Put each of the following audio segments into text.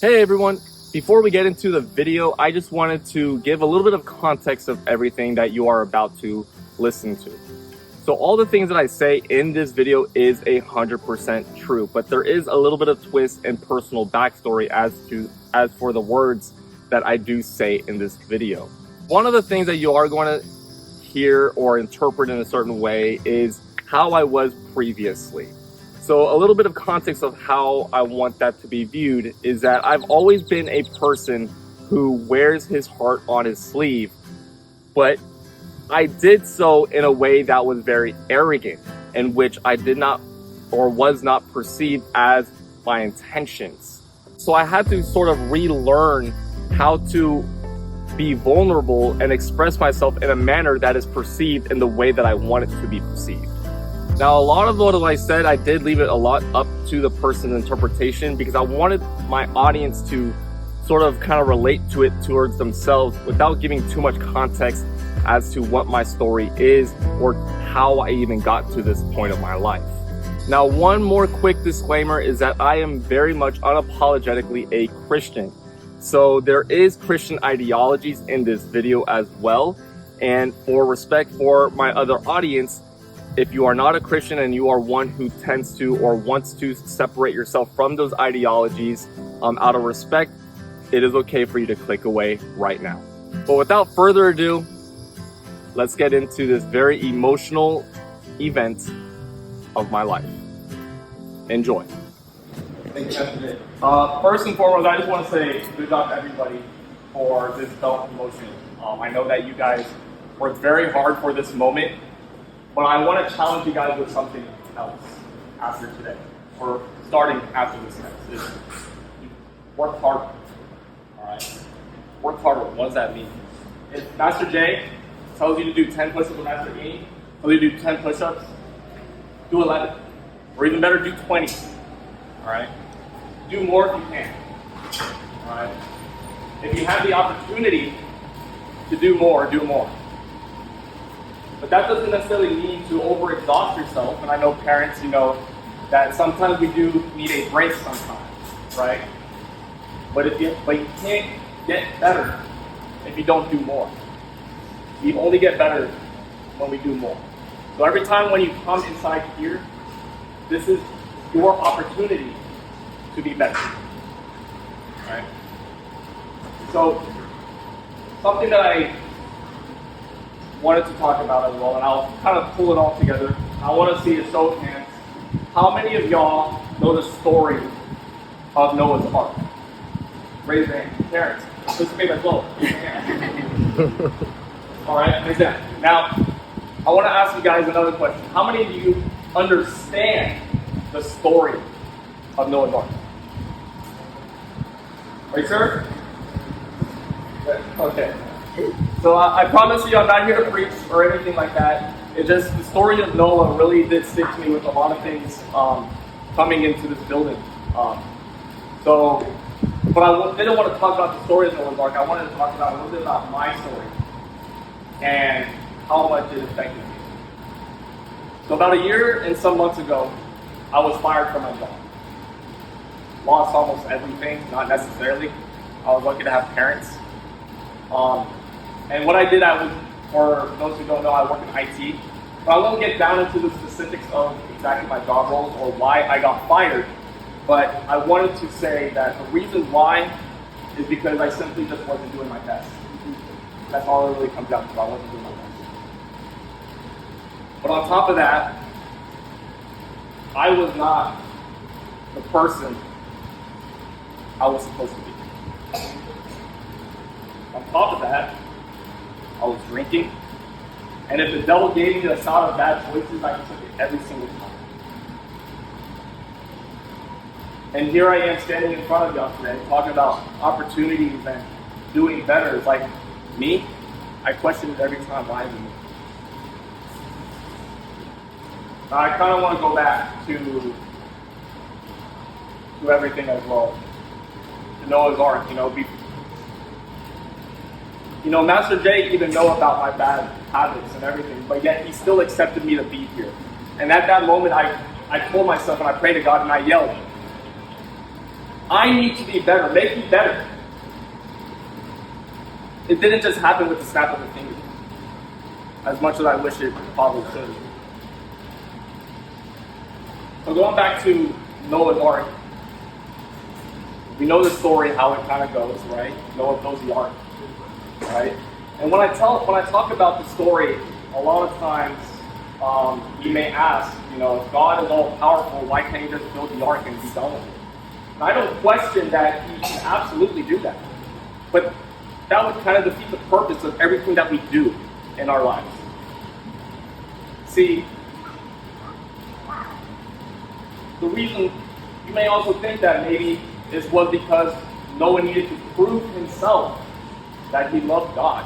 Hey everyone, before we get into the video, I just wanted to give a little bit of context of everything that you are about to listen to. So all the things that I say in this video is 100% true, but there is a little bit of twist and personal backstory as for the words that I do say in this video. One of the things that you are going to hear or interpret in a certain way is how I was previously. So a little bit of context of how I want that to be viewed is that I've always been a person who wears his heart on his sleeve, but I did so in a way that was very arrogant, in which I did not or was not perceived as my intentions. So I had to sort of relearn how to be vulnerable and express myself in a manner that is perceived in the way that I want it to be perceived. Now, a lot of what I said, I did leave it a lot up to the person's interpretation because I wanted my audience to sort of kind of relate to it towards themselves without giving too much context as to what my story is or how I even got to this point of my life. Now, one more quick disclaimer is that I am very much unapologetically a Christian. So there is Christian ideologies in this video as well. And for respect for my other audience, if you are not a Christian and you are one who tends to or wants to separate yourself from those ideologies out of respect, it is okay for you to click away right now. But without further ado, let's get into this very emotional event of my life. Enjoy. Thank you. First and foremost, I just want to say good job to everybody for this belt promotion. I know that you guys worked very hard for this moment. But I want to challenge you guys with something else after today, or starting after this next. Work harder, all right? Work harder, what does that mean? If Master J tells you to do 10 push-ups with Master E, tells you to do 10 push-ups, do 11. Or even better, do 20, all right? Do more if you can, all right? If you have the opportunity to do more, do more. But that doesn't necessarily mean to overexhaust yourself. And I know parents, that sometimes we do need a break sometimes, right? But you can't get better if you don't do more. You only get better when we do more. So every time when you come inside here, this is your opportunity to be better, right? So something that I wanted to talk about as well, and I'll kind of pull it all together. I want to see a show of hands. How many of y'all know the story of Noah's Ark? Raise your hand. Parents, participate as well. All right, exactly. Now, I want to ask you guys another question. How many of you understand the story of Noah's Ark? Are you sure? Okay. So I promise you I'm not here to preach or anything like that. It's just the story of Noah really did stick to me with a lot of things coming into this building. But I didn't want to talk about the story of Noah's Ark. I wanted to talk about a little bit about my story and how much it affected me. So about a year and some months ago, I was fired from my job. Lost almost everything, not necessarily. I was lucky to have parents. And what I did, for those who don't know, I work in IT. But I won't get down into the specifics of exactly my job roles or why I got fired. But I wanted to say that the reason why is because I simply just wasn't doing my best. That's all it really comes down to. I wasn't doing my best. But on top of that, I was not the person I was supposed to be. On top of that, I was drinking, and if the devil gave me the sound of bad choices, I took it every single time. And here I am standing in front of y'all today, talking about opportunities and doing better. It's like, me? I question it every time. Why me? Now, I kind of want to go back to everything as well. To Noah's Ark, Master J even know about my bad habits and everything, but yet he still accepted me to be here. And at that moment, I told myself and I prayed to God and I yelled, I need to be better. Make me better. It didn't just happen with the snap of a finger, as much as I wish it probably could. So going back to Noah's Ark, we know the story, how it kind of goes, right? Noah builds the ark, right? And when I talk about the story, a lot of times you may ask, if God is all powerful, why can't He just build the ark and be done with it? And I don't question that He can absolutely do that, but that would kind of defeat the purpose of everything that we do in our lives. See, the reason you may also think that maybe this was because Noah needed to prove himself that he loved God.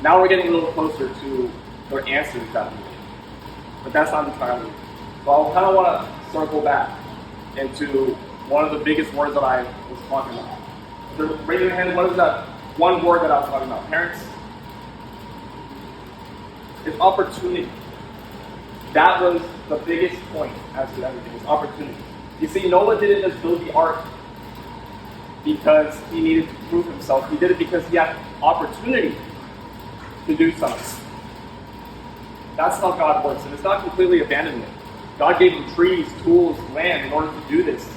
Now we're getting a little closer to the answers that we need, but that's not entirely. So I kind of want to circle back into one of the biggest words that I was talking about. So raise your hand, what is that one word that I was talking about? Parents? It's opportunity. That was the biggest point as to everything, is opportunity. You see, Noah didn't just build the ark because he needed to prove himself. He did it because he had opportunity to do something. That's how God works, and it's not completely abandonment. God gave him trees, tools, land in order to do this.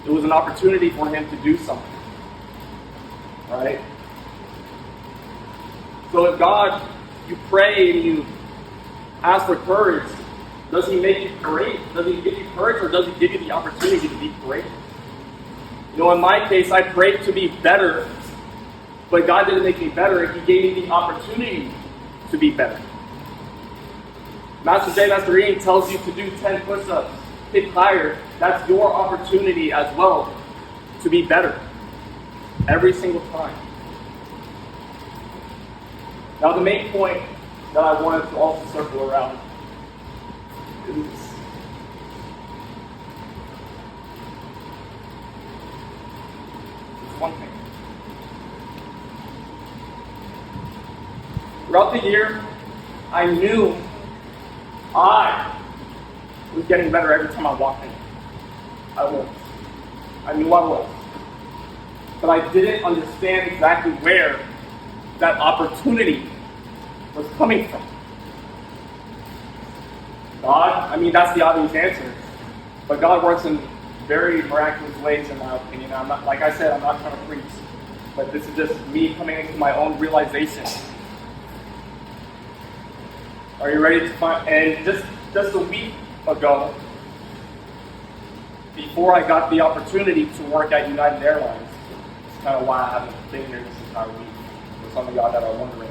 It was an opportunity for him to do something. Right? So if God, you pray and you ask for courage, does He make you great? Does He give you courage, or does He give you the opportunity to be great? In my case, I prayed to be better, but God didn't make me better. He gave me the opportunity to be better. Master J. Master Ian tells you to do 10 push-ups, hit higher. That's your opportunity as well to be better every single time. Now, the main point that I wanted to also circle around is one thing. Throughout the year, I knew I was getting better every time I walked in. I was. I knew I was. But I didn't understand exactly where that opportunity was coming from. God, that's the obvious answer. But God works in very miraculous ways, in my opinion. I'm not, like I said, I'm not trying to preach, but this is just me coming into my own realization. Are you ready to find? And just a week ago, before I got the opportunity to work at United Airlines, it's kind of why I haven't been here this entire week, for some of y'all that are wondering.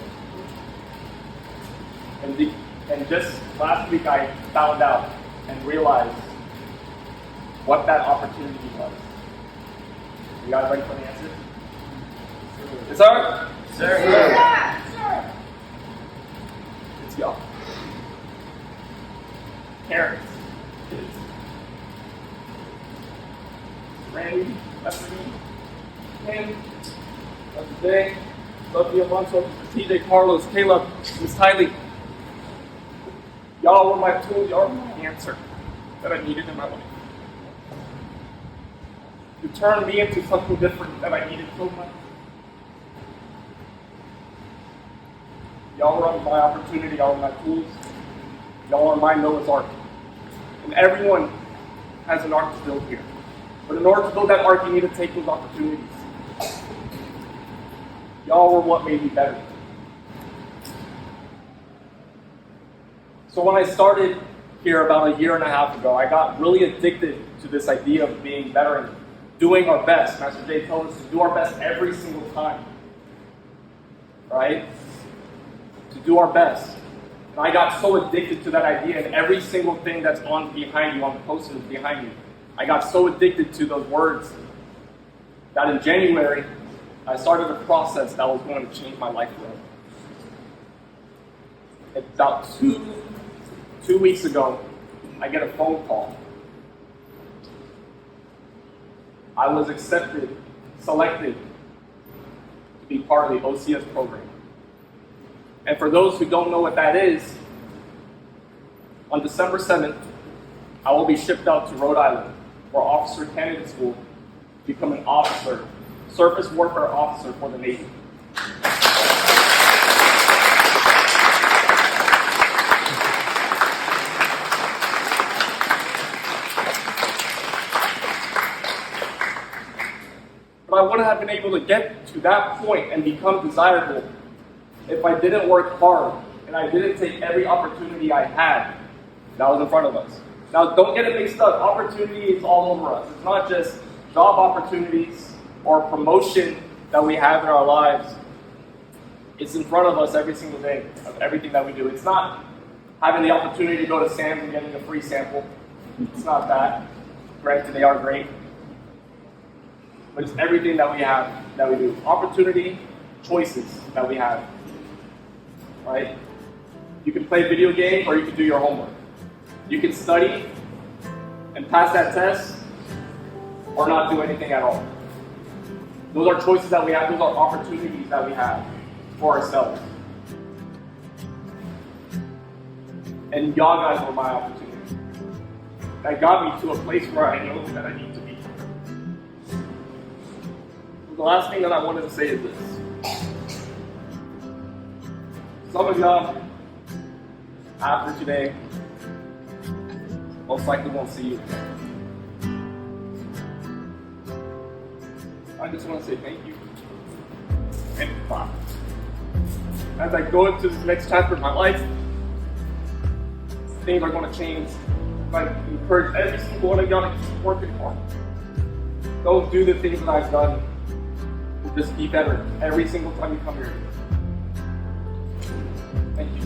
And just last week I found out and realized what that opportunity was. You guys ready for the answer? Yes, sir? Sir. Sir. It's y'all. Parents. Kids. Randy, Leslie, Ken, Dr. Day, Sophia Alonso, TJ Carlos, Caleb, Miss Tylee. Y'all were my tools, y'all were my answer that I needed in my life. You turned me into something different that I needed so much. Y'all were my opportunity, y'all were my tools. Y'all are my Noah's Ark. And everyone has an ark to build here. But in order to build that ark, you need to take those opportunities. Y'all were what made me better. So when I started here about a year and a half ago, I got really addicted to this idea of being better and doing our best. Master Jay told us to do our best every single time. Right? To do our best. And I got so addicted to that idea, and every single thing that's on behind you, on the posters behind you, I got so addicted to those words that in January, I started a process that was going to change my life forever. About two weeks ago, I get a phone call. I was selected to be part of the OCS program. And for those who don't know what that is, on December 7th, I will be shipped out to Rhode Island for officer candidate school to become an officer, surface warfare officer for the Navy. But I wouldn't have been able to get to that point and become desirable if I didn't work hard and I didn't take every opportunity I had that was in front of us. Now, don't get it mixed up. Opportunity is all over us. It's not just job opportunities or promotion that we have in our lives. It's in front of us every single day of everything that we do. It's not having the opportunity to go to Sam's and getting a free sample. It's not that. Granted, they are great. But it's everything that we have, that we do. Opportunity, choices that we have. Right? You can play video games or you can do your homework. You can study and pass that test or not do anything at all. Those are choices that we have. Those are opportunities that we have for ourselves. And y'all guys were my opportunity. That got me to a place where I know that I need to be. The last thing that I wanted to say is this. Some of y'all, after today, most likely won't see you again. I just want to say thank you and bye. As I go into this next chapter of my life, things are going to change. I encourage every single one of y'all to keep working hard. Don't do the things that I've done. Just be better every single time you come here. Thank you.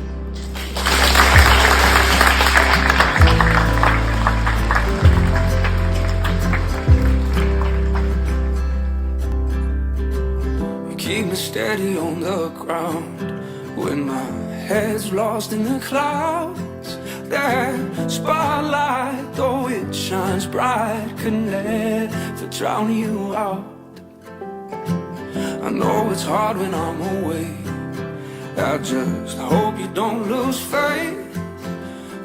You keep me steady on the ground when my head's lost in the clouds. That spotlight, though it shines bright, could never drown you out. I know it's hard when I'm away. I just hope you don't lose faith.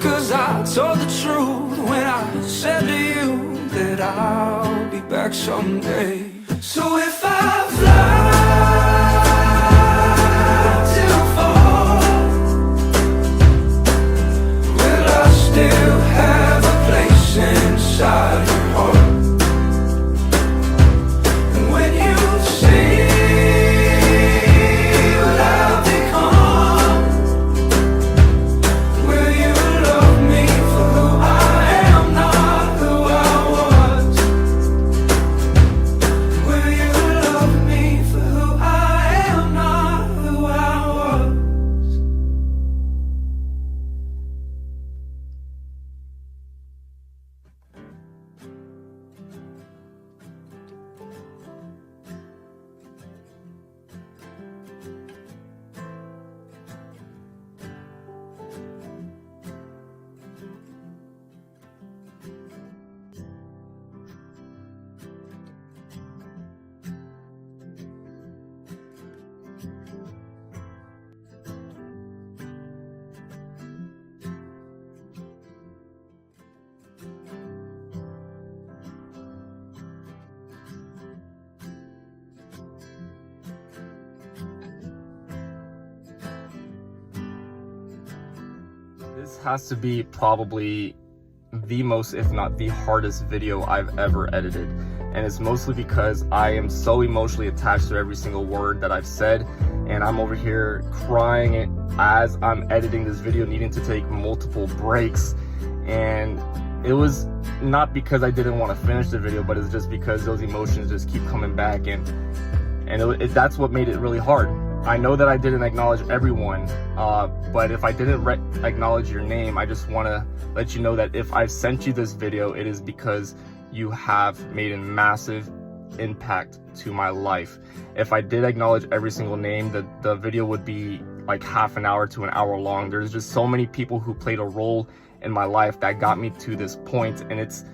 'Cause I told the truth when I said to you that I'll be back someday. So if I fly till fall, will I still have a place inside your heart? And when you see This has to be probably the most, if not the hardest video I've ever edited. And it's mostly because I am so emotionally attached to every single word that I've said. And I'm over here crying as I'm editing this video, needing to take multiple breaks. And it was not because I didn't want to finish the video, but it's just because those emotions just keep coming back. And that's what made it really hard. I know that I didn't acknowledge everyone, but if I didn't acknowledge your name, I just want to let you know that if I've sent you this video, it is because you have made a massive impact to my life. If I did acknowledge every single name, the video would be like half an hour to an hour long. There's just so many people who played a role in my life that got me to this point, and it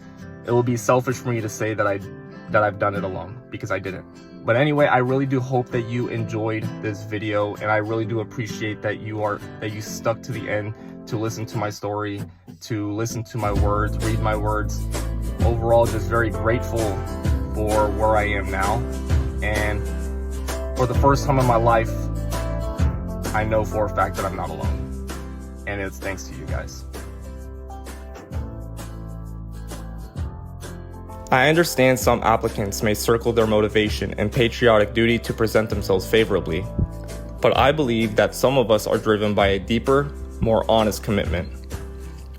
will be selfish for me to say that I've done it alone, because I didn't. But anyway, I really do hope that you enjoyed this video, and I really do appreciate that you stuck to the end to listen to my story, to listen to my words, read my words. overall just very grateful for where I am now. And for the first time in my life, I know for a fact that I'm not alone. And it's thanks to you guys. I understand some applicants may circle their motivation and patriotic duty to present themselves favorably, but I believe that some of us are driven by a deeper, more honest commitment.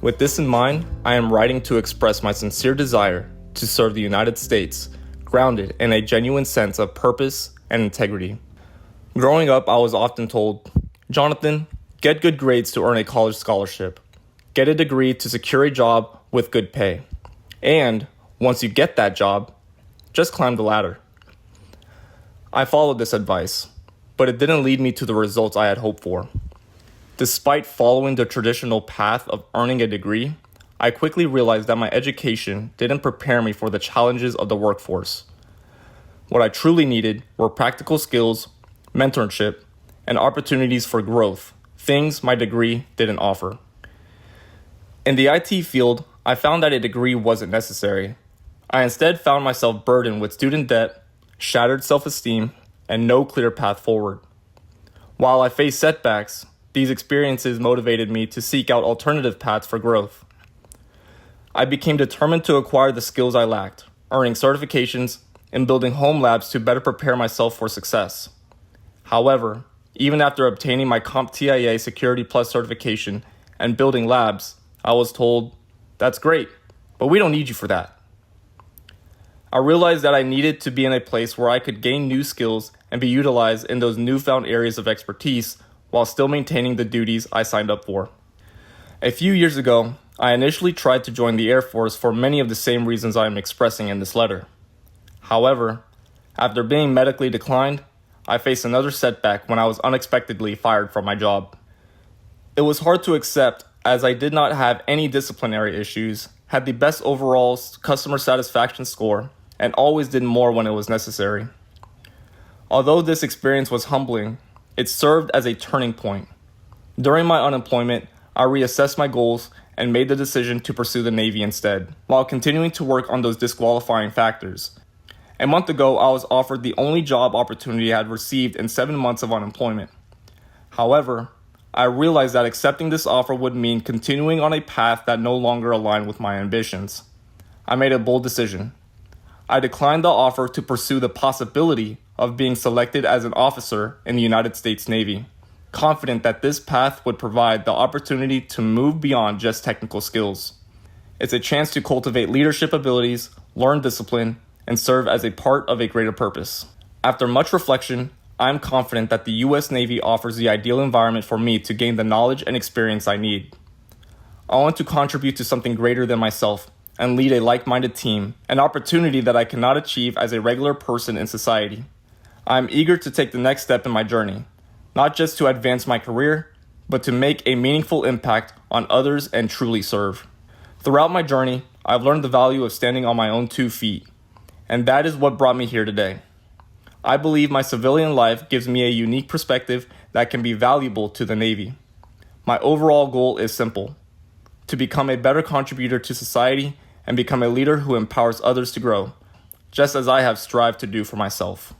With this in mind, I am writing to express my sincere desire to serve the United States, grounded in a genuine sense of purpose and integrity. Growing up, I was often told, "Jonathan, get good grades to earn a college scholarship. Get a degree to secure a job with good pay. And once you get that job, just climb the ladder." I followed this advice, but it didn't lead me to the results I had hoped for. Despite following the traditional path of earning a degree, I quickly realized that my education didn't prepare me for the challenges of the workforce. What I truly needed were practical skills, mentorship, and opportunities for growth, things my degree didn't offer. In the IT field, I found that a degree wasn't necessary. I instead found myself burdened with student debt, shattered self-esteem, and no clear path forward. While I faced setbacks, these experiences motivated me to seek out alternative paths for growth. I became determined to acquire the skills I lacked, earning certifications and building home labs to better prepare myself for success. However, even after obtaining my CompTIA Security Plus certification and building labs, I was told, "That's great, but we don't need you for that." I realized that I needed to be in a place where I could gain new skills and be utilized in those newfound areas of expertise while still maintaining the duties I signed up for. A few years ago, I initially tried to join the Air Force for many of the same reasons I am expressing in this letter. However, after being medically declined, I faced another setback when I was unexpectedly fired from my job. It was hard to accept as I did not have any disciplinary issues, had the best overall customer satisfaction score, and always did more when it was necessary. Although this experience was humbling, it served as a turning point. During my unemployment, I reassessed my goals and made the decision to pursue the Navy instead, while continuing to work on those disqualifying factors. A month ago, I was offered the only job opportunity I had received in 7 months of unemployment. However, I realized that accepting this offer would mean continuing on a path that no longer aligned with my ambitions. I made a bold decision. I declined the offer to pursue the possibility of being selected as an officer in the United States Navy, confident that this path would provide the opportunity to move beyond just technical skills. It's a chance to cultivate leadership abilities, learn discipline, and serve as a part of a greater purpose. After much reflection, I'm confident that the U.S. Navy offers the ideal environment for me to gain the knowledge and experience I need. I want to contribute to something greater than myself and lead a like-minded team, an opportunity that I cannot achieve as a regular person in society. I am eager to take the next step in my journey, not just to advance my career, but to make a meaningful impact on others and truly serve. Throughout my journey, I've learned the value of standing on my own 2 feet, and that is what brought me here today. I believe my civilian life gives me a unique perspective that can be valuable to the Navy. My overall goal is simple: to become a better contributor to society and become a leader who empowers others to grow, just as I have strived to do for myself.